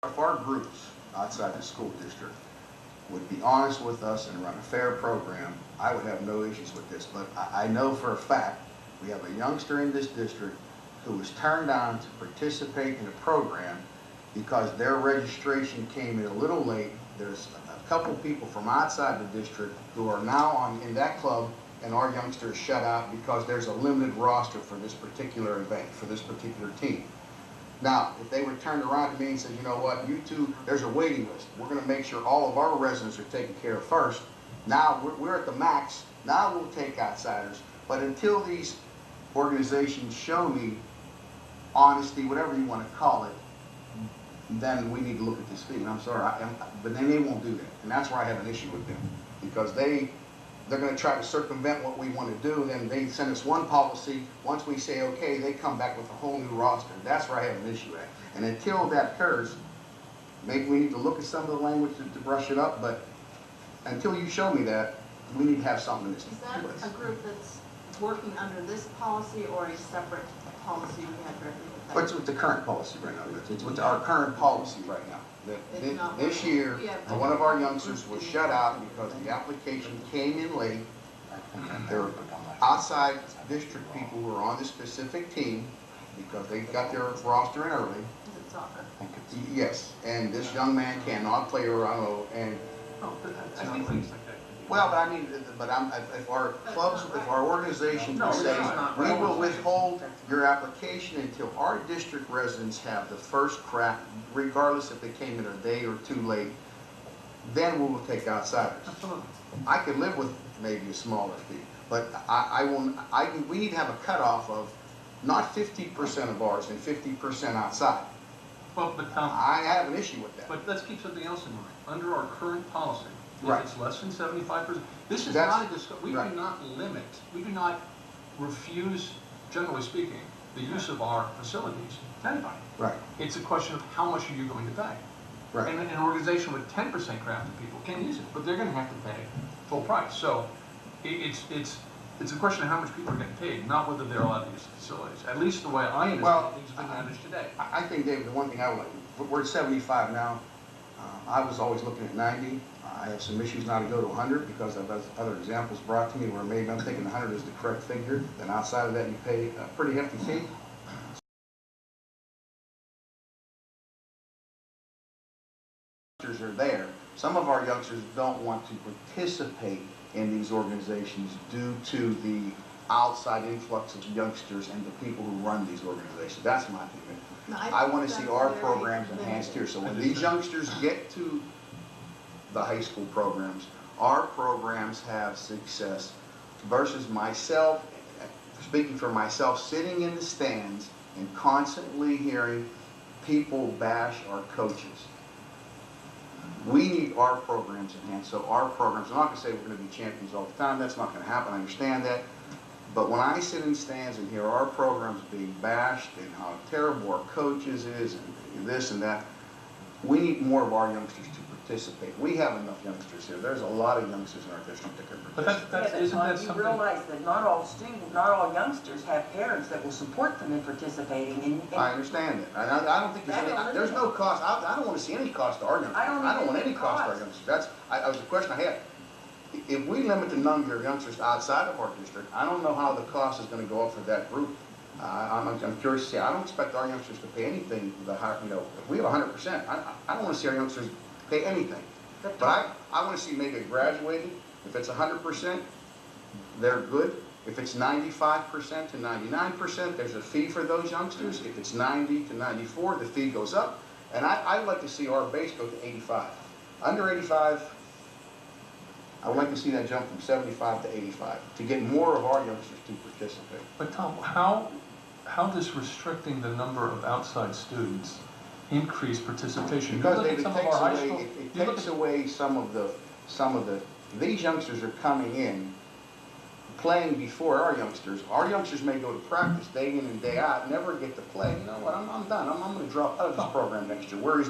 If our groups outside the school district would be honest with us and run a fair program, I would have no issues with this. But I know for a fact we have a youngster in this district who was turned down to participate in a program because their registration came in a little late. There's a couple people from outside the district who are now in that club, and our youngster is shut out because there's a limited roster for this particular event, for this particular team. Now, if they were turned around to me and said, you know what, you two, there's a waiting list. We're going to make sure all of our residents are taken care of first. Now, we're at the max. Now we'll take outsiders. But until these organizations show me honesty, whatever you want to call it, then we need to look at this fee. And I'm sorry, but then they won't do that. And that's where I have an issue with them. Because they're going to try to circumvent what we want to do. Then they send us one policy. Once we say okay, they come back with a whole new roster. That's where I have an issue at. And until that occurs, maybe we need to look at some of the language to brush it up. But until you show me that, we need to have something in this. Is that a group that's working under this policy or a separate policy we have directly with that? It's with the current policy right now. It's with our current policy right now. This year, one of our youngsters was shut out because the application came in late. There were outside district people who were on the specific team because they got their roster in early. Is it soccer? Yes, and this young man cannot play around. And I think things like that. well, but I mean, if our clubs, if our organizations will say, we will withhold your application until our district residents have the first crack, regardless if they came in a day or two late, then we will take outsiders. Absolutely. I could live with maybe a smaller fee, but we need to have a cutoff of not 50% of ours and 50% outside. Well, but Tom, I have an issue with that. but let's keep something else in mind. Under our current policy, Right. if it's less than 75%, this is That's- not a discussion. We right. do not limit, we do not refuse, generally speaking, the use of our facilities to anybody. Right, It's a question of how much are you going to pay? right. And an organization with 10% crafted people can use it, but they're going to have to pay full price. So it's a question of how much people are getting paid, not whether they're allowed to use the facilities. At least the way I understand Well, things have been managed today. I think, David, the one thing I would like, we're at 75 now. I was always looking at 90. I have some issues now to go to 100 because of other examples brought to me where maybe I'm thinking 100 is the correct figure. Then outside of that, you pay a pretty hefty fee. Youngsters are there. Some of our youngsters don't want to participate in these organizations due to the outside influx of youngsters and the people who run these organizations. That's my opinion. No, I want to see our that's programs very enhanced here. So when limited. these youngsters get to the high school programs, our programs have success versus myself, speaking for myself, sitting in the stands and constantly hearing people bash our coaches. We need our programs enhanced. So our programs, I'm not going to say we're going to be champions all the time. That's not going to happen. I understand that. But when I sit in stands and hear our programs being bashed and how terrible our coaches is and this and that, we need more of our youngsters to participate. We have enough youngsters here. There's a lot of youngsters in our district that can But participate. that's isn't that You something? realize that not all youngsters have parents that will support them in participating in. I understand that. I don't think there's no cost. I don't want to see any cost to our youngsters. I don't want need any cost to our cost. youngsters. That was the question I had. If we limit the number of youngsters outside of our district, I don't know how the cost is going to go up for that group. I'm curious to see. I don't expect our youngsters to pay anything. If we have 100%, I don't want to see our youngsters pay anything. But I want to see maybe it graduated. If it's 100%, they're good. If it's 95% to 99%, there's a fee for those youngsters. If it's 90 to 94, the fee goes up. And I'd like to see our base go to 85. Under 85, I would like to see that jump from 75 to 85 to get more of our youngsters to participate. But Tom, how does restricting the number of outside students increase participation? Because You look at some of our high school- it you look takes at- away some of the, these youngsters are coming in, playing before our youngsters. Our youngsters may go to practice day in and day out, never get to play. You know what, I'm done. I'm going to drop out of this program next year. Whereas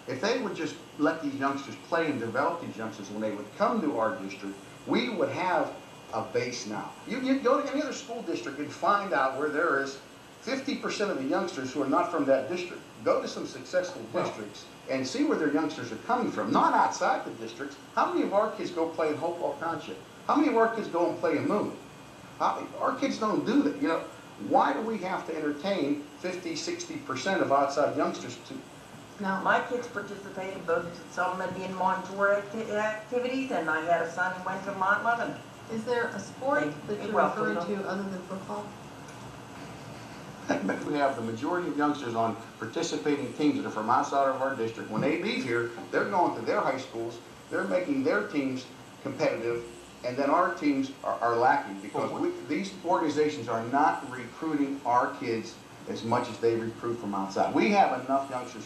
if they would just let these youngsters play and develop these youngsters when they would come to our district, we would have a base now. You go to any other school district and find out where there is 50% of the youngsters who are not from that district, go to some successful districts and see where their youngsters are coming from, not outside the districts. How many of our kids go play in Hopewell Township? How many of our kids go and play in Moon? Our kids don't do that, you know. Why do we have to entertain 50, 60% of outside youngsters to? No. My kids participated both, some in Montessori activities, and I had a son who went to Mount Lebanon. Is there a sport They that you're welcome referring them. to other than football? We have the majority of youngsters on participating teams that are from outside of our district. When they leave here, they're going to their high schools, they're making their teams competitive, and then our teams are lacking because these organizations are not recruiting our kids as much as they recruit from outside. We have enough youngsters